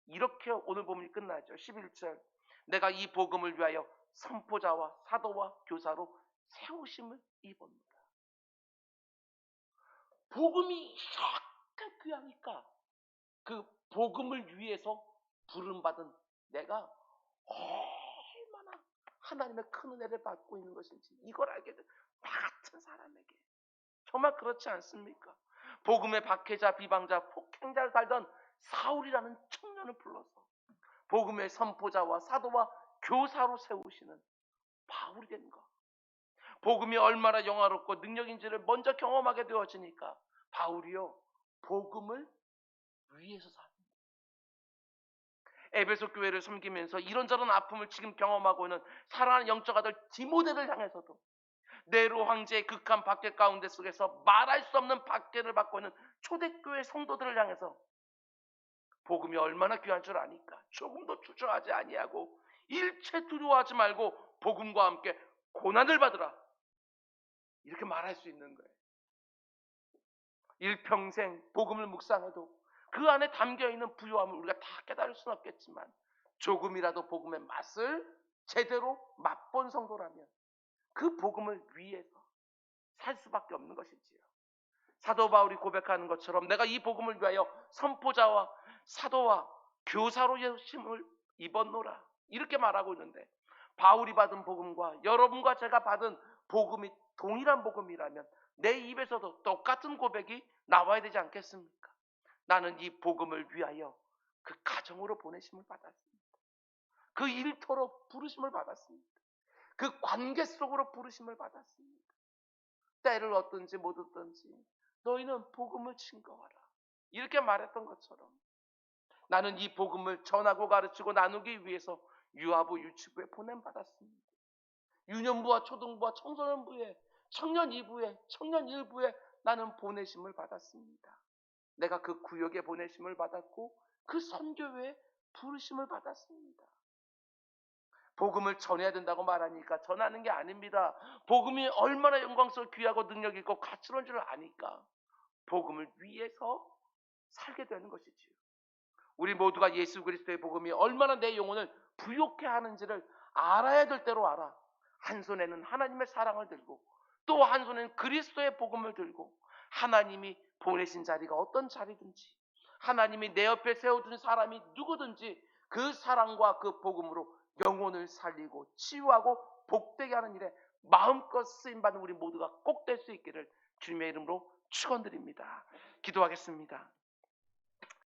이렇게 오늘 본문이 끝나죠. 11절, 내가 이 복음을 위하여 선포자와 사도와 교사로 세우심을 입었노라. 복음이 이렇게 귀하니까 그 복음을 위해서 부름받은 내가 얼마나 하나님의 큰 은혜를 받고 있는 것인지 이걸 알게 된 나 같은 사람에게 정말 그렇지 않습니까? 복음의 박해자, 비방자, 폭행자를 달던 사울이라는 청년을 불러서 복음의 선포자와 사도와 교사로 세우시는 바울이 된 것. 복음이 얼마나 영화롭고 능력인지를 먼저 경험하게 되어지니까 바울이요, 복음을 위해서 삽니다. 에베소 교회를 섬기면서 이런저런 아픔을 지금 경험하고 있는 사랑하는 영적 아들 디모데를 향해서도 네로 황제의 극한 박해 가운데 속에서 말할 수 없는 박해를 받고 있는 초대교회 성도들을 향해서 복음이 얼마나 귀한 줄 아니까 조금도 주저하지 아니하고 일체 두려워하지 말고 복음과 함께 고난을 받으라, 이렇게 말할 수 있는 거예요. 일평생 복음을 묵상해도 그 안에 담겨있는 부요함을 우리가 다 깨달을 수는 없겠지만 조금이라도 복음의 맛을 제대로 맛본 성도라면 그 복음을 위해서 살 수밖에 없는 것이지요. 사도 바울이 고백하는 것처럼 내가 이 복음을 위하여 선포자와 사도와 교사로 예심을 입었노라, 이렇게 말하고 있는데 바울이 받은 복음과 여러분과 제가 받은 복음이 동일한 복음이라면 내 입에서도 똑같은 고백이 나와야 되지 않겠습니까? 나는 이 복음을 위하여 그 가정으로 보내심을 받았습니다. 그 일터로 부르심을 받았습니다. 그 관계 속으로 부르심을 받았습니다. 때를 얻든지 못 얻든지 너희는 복음을 증거하라, 이렇게 말했던 것처럼 나는 이 복음을 전하고 가르치고 나누기 위해서 유아부 유치부에 보냄받았습니다. 유년부와 초등부와 청소년부에, 청년 2부에, 청년 1부에 나는 보내심을 받았습니다. 내가 그 구역에 보내심을 받았고 그 선교회에 부르심을 받았습니다. 복음을 전해야 된다고 말하니까 전하는 게 아닙니다. 복음이 얼마나 영광스럽고 귀하고 능력 있고 가치로운 줄 아니까 복음을 위해서 살게 되는 것이지요. 우리 모두가 예수 그리스도의 복음이 얼마나 내 영혼을 부욕해 하는지를 알아야 될 대로 알아. 한 손에는 하나님의 사랑을 들고 또 한 손에는 그리스도의 복음을 들고 하나님이 보내신 자리가 어떤 자리든지 하나님이 내 옆에 세워둔 사람이 누구든지 그 사랑과 그 복음으로 영혼을 살리고 치유하고 복되게 하는 일에 마음껏 쓰임받는 우리 모두가 꼭 될 수 있기를 주님의 이름으로 축원드립니다. 기도하겠습니다.